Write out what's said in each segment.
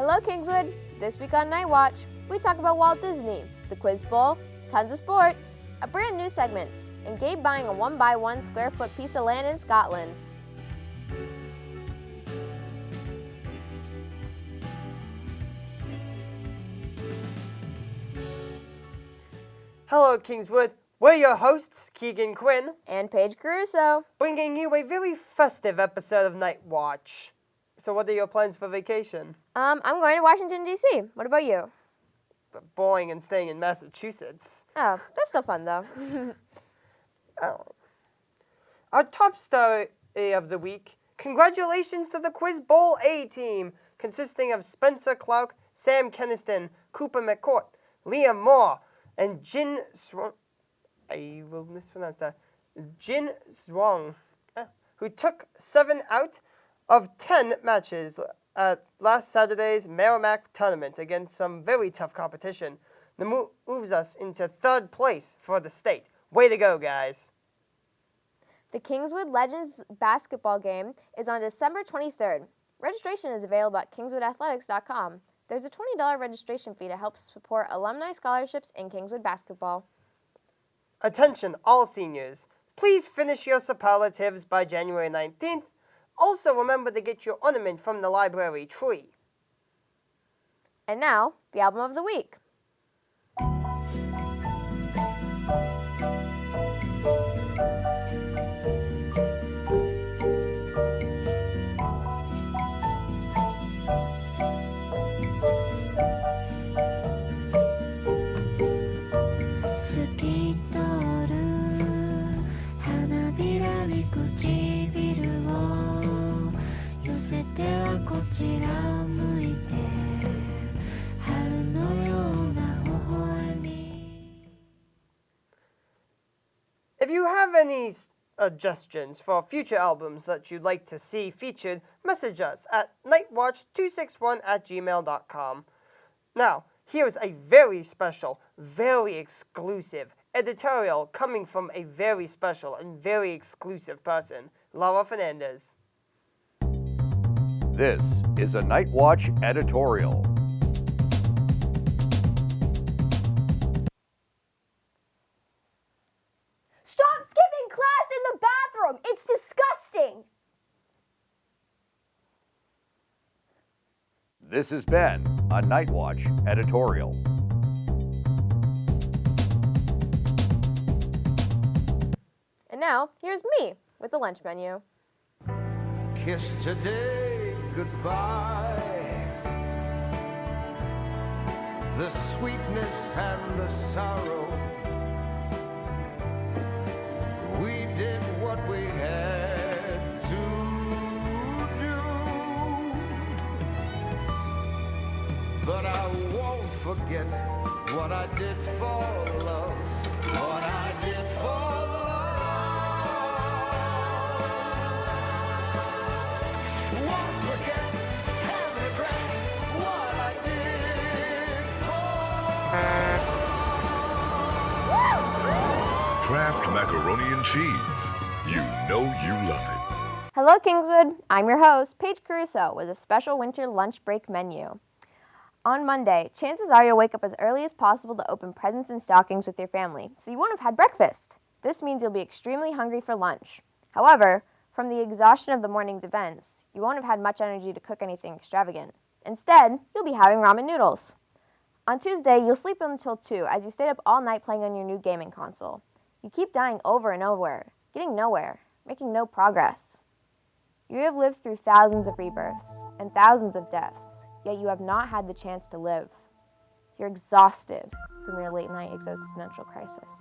Hello, Kingswood. This week on Night Watch, we talk about Walt Disney, the Quiz Bowl, tons of sports, a brand new segment, and Gabe buying a 1x1 square foot piece of land in Scotland. Hello, Kingswood. We're your hosts, Keegan Quinn, And Paige Caruso. bringing you a very festive episode of Night Watch. So what are your plans for vacation? I'm going to Washington, D.C. What about you? Boring and staying in Massachusetts. Oh, that's still fun, though. Oh. Our top story of the week, congratulations to the Quiz Bowl A team, consisting of Spencer Clark, Sam Keniston, Cooper McCourt, Liam Moore, and Jin Swang. I will mispronounce that. Jin Swang, who took 7 out of 10 matches at last Saturday's Merrimack tournament against some very tough competition. That moves us into 3rd place for the state. Way to go, guys. The Kingswood Legends basketball game is on December 23rd. Registration is available at kingswoodathletics.com. There's a $20 registration fee to help support alumni scholarships in Kingswood basketball. Attention, all seniors. Please finish your superlatives by January 19th. Also, remember to get your ornament from the library tree. And now, the album of the week. If you have any suggestions for future albums that you'd like to see featured, message us at nightwatch261@gmail.com. Now, here's a very special, very exclusive editorial coming from a very special and very exclusive person, Laura Fernandes. This is a Night Watch editorial. Stop skipping class in the bathroom! It's disgusting! This has been a Night Watch editorial. And now, here's me with the lunch menu. Kiss today goodbye. The sweetness and the sorrow. We did what we had to do. But I won't forget what I did for love. What I did for love. Won't forget and regret what I did for. Kraft macaroni and cheese. You know you love it. Hello, Kingswood. I'm your host, Paige Caruso, with a special winter lunch break menu. On Monday, chances are you'll wake up as early as possible to open presents and stockings with your family, so you won't have had breakfast. This means you'll be extremely hungry for lunch. However, from the exhaustion of the morning's events, you won't have had much energy to cook anything extravagant. Instead, you'll be having ramen noodles. On Tuesday, you'll sleep until 2 as you stayed up all night playing on your new gaming console. You keep dying over and over, getting nowhere, making no progress. You have lived through thousands of rebirths and thousands of deaths, yet you have not had the chance to live. You're exhausted from your late-night existential crisis.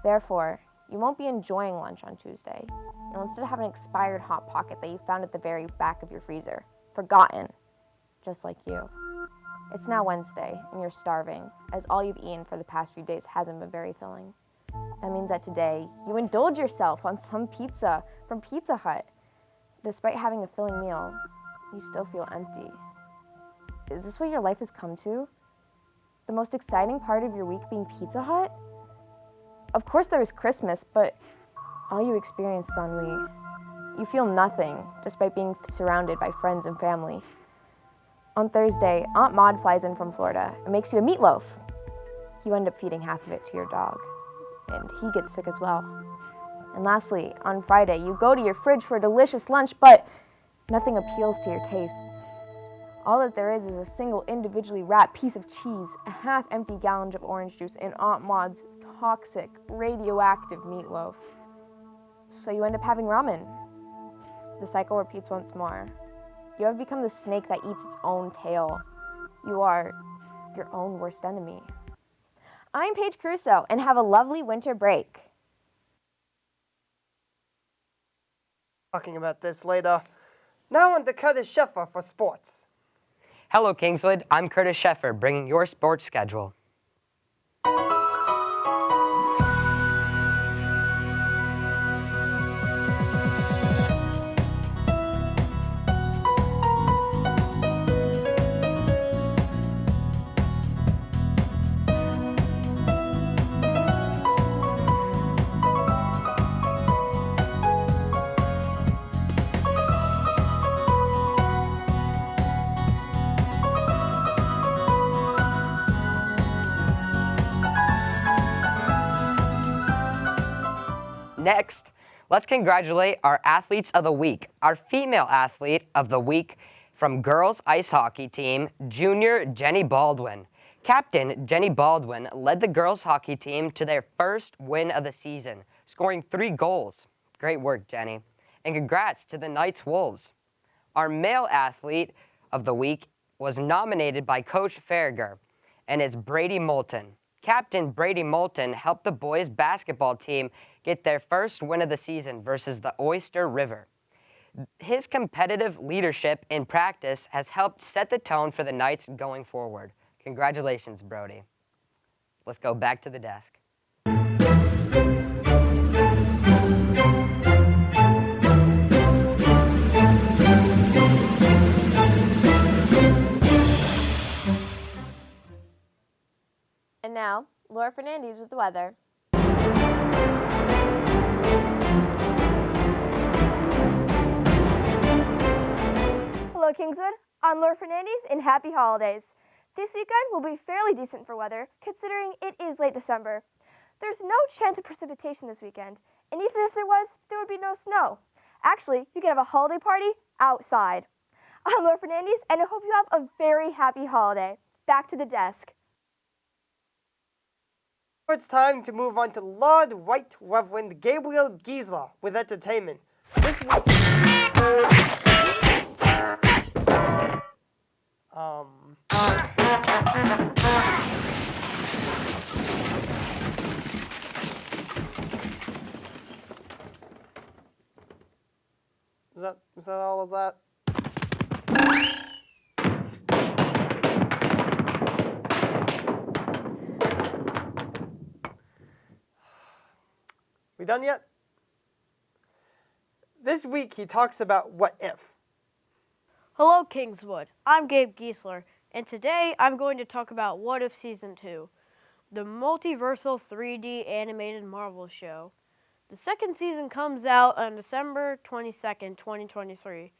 Therefore, you won't be enjoying lunch on Tuesday. You'll instead have an expired Hot Pocket that you found at the very back of your freezer, forgotten, just like you. It's now Wednesday, and you're starving, as all you've eaten for the past few days hasn't been very filling. That means that today, you indulge yourself on some pizza from Pizza Hut. Despite having a filling meal, you still feel empty. Is this what your life has come to? The most exciting part of your week being Pizza Hut? Of course there is Christmas, but all you experience is ennui. You feel nothing, despite being surrounded by friends and family. On Thursday, Aunt Maud flies in from Florida and makes you a meatloaf. You end up feeding half of it to your dog, and he gets sick as well. And lastly, on Friday, you go to your fridge for a delicious lunch, but nothing appeals to your tastes. All that there is a single individually wrapped piece of cheese, a half-empty gallon of orange juice, and Aunt Maud's toxic, radioactive meatloaf. So you end up having ramen. The cycle repeats once more. You have become the snake that eats its own tail. You are your own worst enemy. I'm Paige Crusoe, and have a lovely winter break. Talking about this later. Now on to Curtis Sheffer for sports. Hello, Kingswood. I'm Curtis Sheffer, bringing your sports schedule. Next, let's congratulate our athletes of the week. Our female athlete of the week from girls ice hockey team, junior Jenny Baldwin. Captain Jenny Baldwin led the girls hockey team to their first win of the season, scoring 3 goals. Great work, Jenny. And congrats to the Knights Wolves. Our male athlete of the week was nominated by Coach Farragher and is Brady Moulton. Captain Brady Moulton helped the boys basketball team get their first win of the season versus the Oyster River. His competitive leadership in practice has helped set the tone for the Knights going forward. Congratulations, Brody. Let's go back to the desk. And now, Laura Fernandes with the weather. Hello, Kingswood. I'm Laura Fernandes, and happy holidays. This weekend will be fairly decent for weather, considering it is late December. There's no chance of precipitation this weekend, and even if there was, there would be no snow. Actually, you can have a holiday party outside. I'm Laura Fernandes, and I hope you have a very happy holiday. Back to the desk. It's time to move on to Lord Right Reverend Gabriel Giesler with entertainment. This week, Is that all of that? We done yet? This week he talks about what if. Hello, Kingswood. I'm Gabe Giesler, and today I'm going to talk about What If Season 2, the multiversal 3D animated Marvel show. The second season comes out on December 22nd, 2023,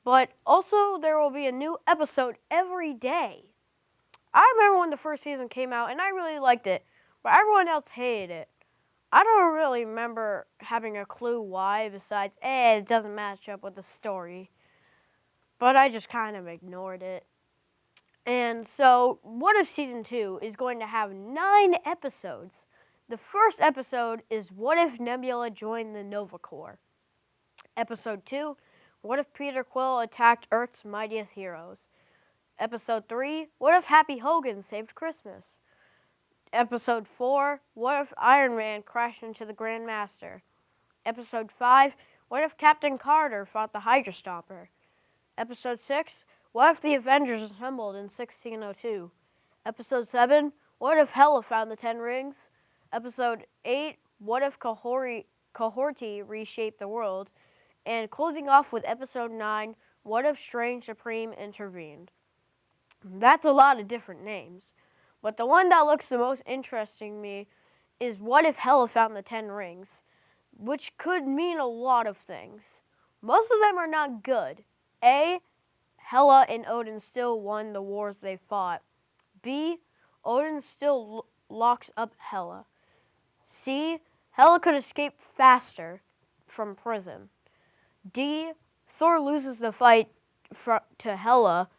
but also there will be a new episode every day. I remember when the first season came out, and I really liked it, but everyone else hated it. I don't really remember having a clue why, besides, it doesn't match up with the story. But I just kind of ignored it. And so, What If Season 2 is going to have 9 episodes. The first episode is What If Nebula joined the Nova Corps? Episode 2, What If Peter Quill attacked Earth's mightiest heroes? Episode 3, What If Happy Hogan saved Christmas? Episode 4, What If Iron Man crashed into the Grand Master? Episode 5, What If Captain Carter fought the Hydra Stomper? Episode 6, What If the Avengers assembled in 1602? Episode 7, What If Hela found the 10 rings? Episode 8, What If Cohorty reshaped the world? And closing off with Episode 9, What If Strange Supreme intervened? That's a lot of different names. But the one that looks the most interesting to me is What If Hela found the 10 rings? Which could mean a lot of things. Most of them are not good. A, Hela and Odin still won the wars they fought. B. Odin still locks up Hela. C. Hela could escape faster from prison. D. Thor loses the fight to Hela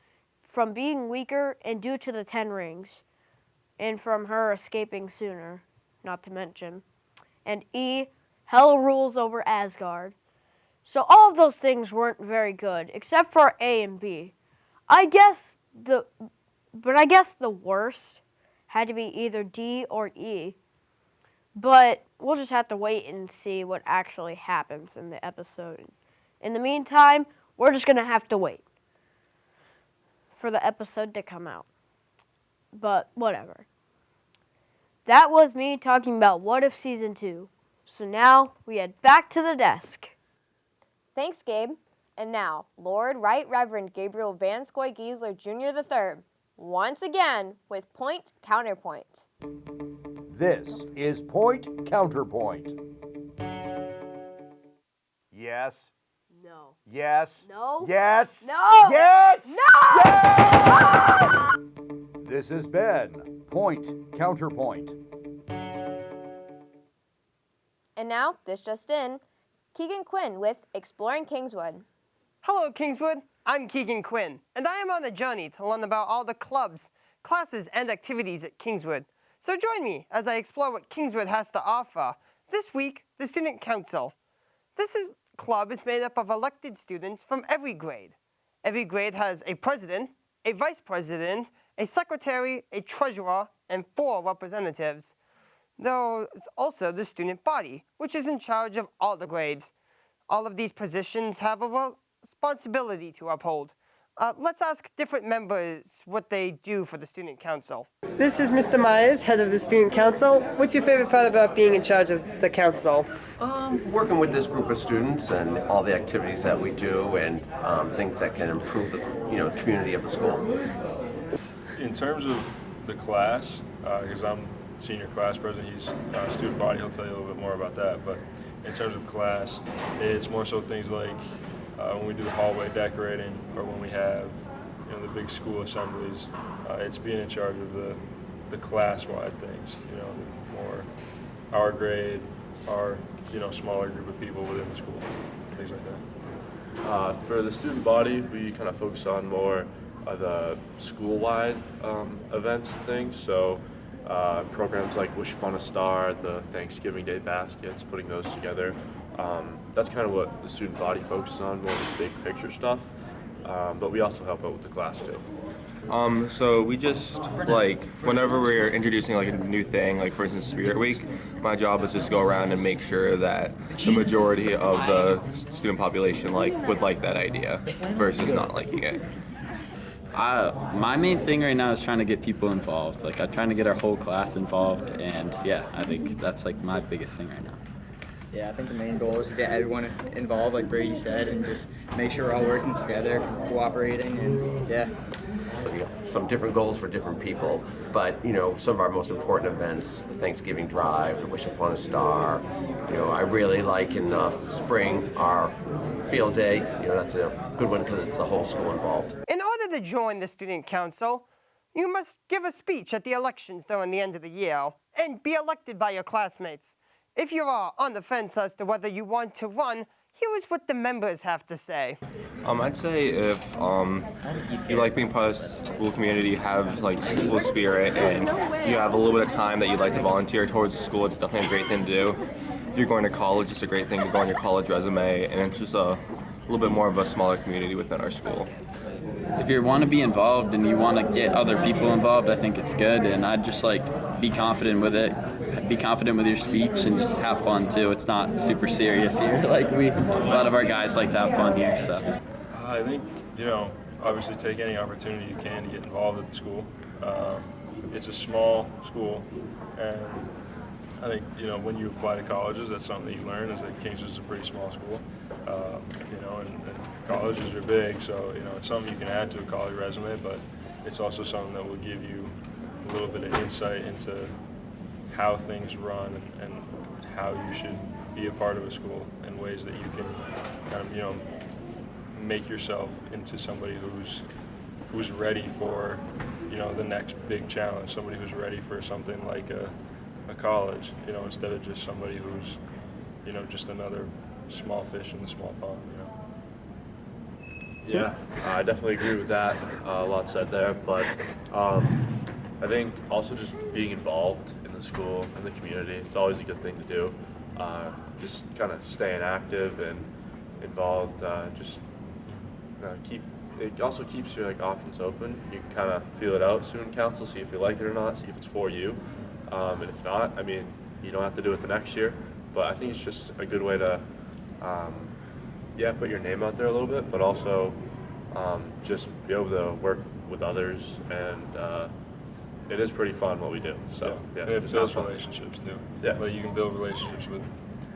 from being weaker and due to the 10 rings, and from her escaping sooner, not to mention. And E. Hela rules over Asgard. So all of those things weren't very good, except for A and B. I guess the worst had to be either D or E. But we'll just have to wait and see what actually happens in the episode. In the meantime, we're just going to have to wait for the episode to come out. But whatever. That was me talking about What If Season 2. So now we head back to the desk. Thanks, Gabe. And now, Lord Right Reverend Gabriel Van Scoy Giesler Jr. III, once again with Point Counterpoint. This is Point Counterpoint. Yes. No. Yes. No. Yes. No. Yes. No. Yes! This has been Point Counterpoint. And now, this just in, Keegan Quinn with Exploring Kingswood. Hello, Kingswood. I'm Keegan Quinn, and I am on a journey to learn about all the clubs, classes, and activities at Kingswood. So join me as I explore what Kingswood has to offer. This week, the Student Council. Club is made up of elected students from every grade. Every grade has a president, a vice president, a secretary, a treasurer, and 4 representatives. There's also the student body, which is in charge of all the grades. All of these positions have a responsibility to uphold. Let's ask different members what they do for the Student Council. This is Mr. Myers, head of the Student Council. What's your favorite part about being in charge of the council? Working with this group of students and all the activities that we do and things that can improve the community of the school. In terms of the class, because I'm senior class president, he's student body, he'll tell you a little bit more about that, but in terms of class, it's more so things like when we do hallway decorating or when we have the big school assemblies, it's being in charge of the class-wide things, more our grade, our smaller group of people within the school, things like that. For the student body, we kind of focus on more of the school-wide events and things, so programs like Wish Upon a Star, the Thanksgiving Day baskets, putting those together. That's kind of what the student body focuses on, more of the big picture stuff, but we also help out with the class too. So we just, whenever we're introducing a new thing, for instance Spirit Week, my job is just to go around and make sure that the majority of the student population would like that idea versus not liking it. My main thing right now is trying to get people involved. I'm trying to get our whole class involved, and yeah, I think that's my biggest thing right now. Yeah, I think the main goal is to get everyone involved, like Brady said, and just make sure we're all working together, cooperating, and yeah. Some different goals for different people, but some of our most important events, the Thanksgiving drive, the Wish Upon a Star. I really like in the spring our field day. That's a good one because it's the whole school involved. In order to join the Student Council, you must give a speech at the elections during the end of the year and be elected by your classmates. If you are on the fence as to whether you want to run, here is what the members have to say. I'd say if you like being part of the school community, have school spirit, and you have a little bit of time that you'd like to volunteer towards the school, it's definitely a great thing to do. If you're going to college, it's a great thing to go on your college resume, and it's just a little bit more of a smaller community within our school. If you want to be involved and you want to get other people involved, I think it's good, and I'd just be confident with it. Be confident with your speech and just have fun too. It's not super serious here. A lot of our guys like to have fun here, so. I think, obviously take any opportunity you can to get involved at the school. It's a small school, and I think, when you apply to colleges, that's something that you learn is that Kingswood is a pretty small school, and colleges are big, so, it's something you can add to a college resume, but it's also something that will give you a little bit of insight into how things run and how you should be a part of a school in ways that you can kind of, make yourself into somebody who's ready for, you know, the next big challenge, somebody who's ready for something like a college, you know, instead of just somebody who's, you know, just another small fish in the small pond, you know. Yeah, I definitely agree with that. A lot said there, but I think also just being involved in the school and the community, it's always a good thing to do. Just kind of staying active and involved. It also keeps your options open. You can kind of feel it out, student council, see if you like it or not, see if it's for you. And if not, I mean, you don't have to do it the next year. But I think it's just a good way to, put your name out there a little bit, but also just be able to work with others. And it is pretty fun what we do. So yeah, and it builds relationships too. Yeah, like you can build relationships with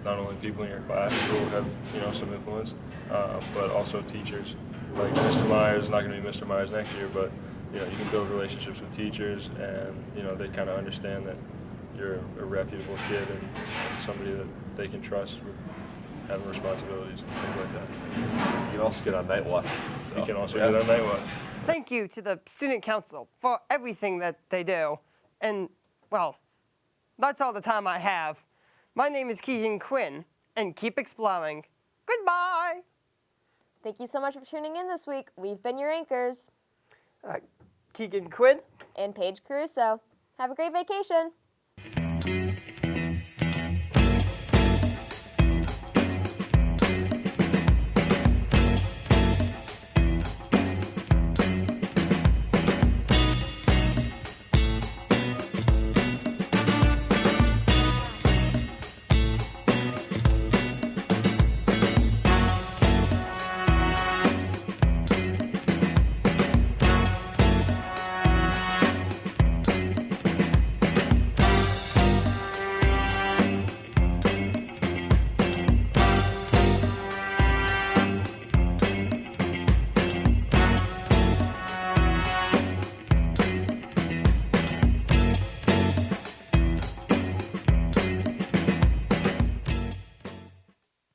not only people in your class who have, you know, some influence, but also teachers. Like Mr. Myers is not going to be Mr. Myers next year, but you know, you can build relationships with teachers, and you know, they kind of understand that you're a reputable kid and somebody that they can trust with having responsibilities and things like that. You can also get on night watch. You can also get on night watch. Thank you to the student council for everything that they do. And, well, that's all the time I have. My name is Keegan Quinn, and keep exploring. Goodbye! Thank you so much for tuning in this week. We've been your anchors. Keegan Quinn. And Paige Caruso. Have a great vacation.